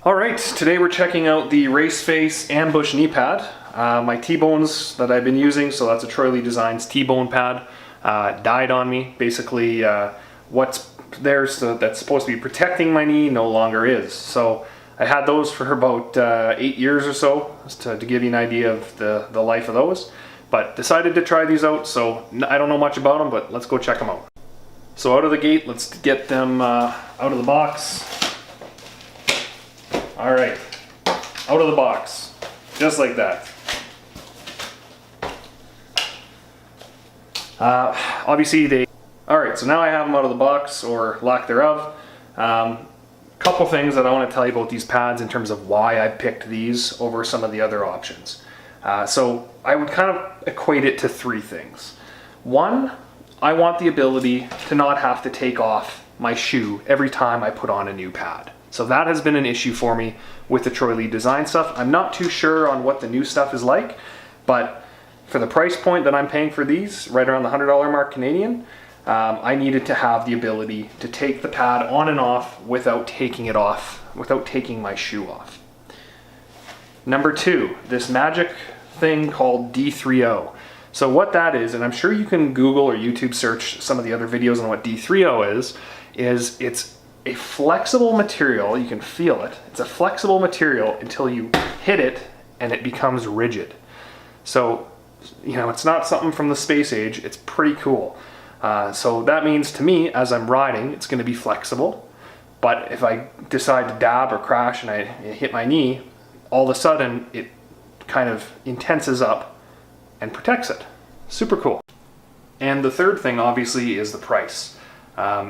Alright, today we're checking out the Race Face Ambush knee pad. My T-bones that I've been using, so that's a Troy Lee Designs T-bone pad, died on me. Basically, what's there that's supposed to be protecting my knee no longer is. So I had those for about 8 years or so, just to give you an idea of the life of those. But decided to try these out, so I don't know much about them, but let's go check them out. So out of the gate, let's get them out of the box. All right, out of the box, just like that. Obviously all right, so now I have them out of the box, or lack thereof. Couple things that I want to tell you about these pads in terms of why I picked these over some of the other options. So I would kind of equate it to three things. One, I want the ability to not have to take off my shoe every time I put on a new pad. So that has been an issue for me with the Troy Lee Design stuff. I'm not too sure on what the new stuff is like, but for the price point that I'm paying for these, right around the $100 mark Canadian, I needed to have the ability to take the pad on and off without taking it off, without taking my shoe off. Number two, this magic thing called D30. So what that is, and I'm sure you can Google or YouTube search some of the other videos on what D30 is it's a flexible material. You can feel it. It's a flexible material until you hit it and it becomes rigid. So, you know, it's not something from the space age. It's pretty cool. So that means to me, as I'm riding, it's going to be flexible. But if I decide to dab or crash and I hit my knee, all of a sudden it kind of intenses up and protects it. Super cool. And the third thing, obviously, is the price.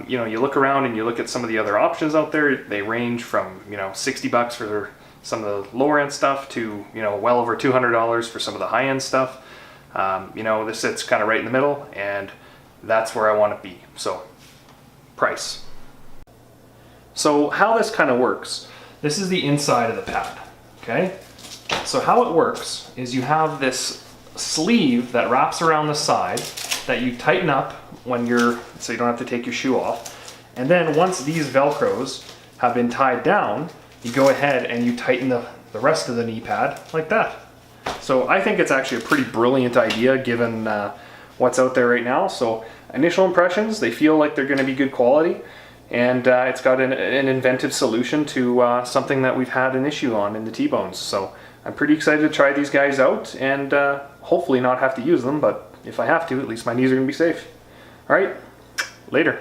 You know, you look around and you look at some of the other options out there. They range from, you know, $60 for some of the lower end stuff to, you know, well over $200 for some of the high end stuff. You know, this sits kind of right in the middle, and that's where I want to be. So, price. So how this kind of works, this is the inside of the pad, okay? So how it works is you have this sleeve that wraps around the side that you tighten up when so you don't have to take your shoe off. And then once these Velcros have been tied down, you go ahead and you tighten the rest of the knee pad like that. So I think it's actually a pretty brilliant idea given what's out there right now. So initial impressions, they feel like they're going to be good quality, and it's got an inventive solution to something that we've had an issue on in the T-bones. So I'm pretty excited to try these guys out and hopefully not have to use them, but if I have to, at least my knees are going to be safe. All right, later.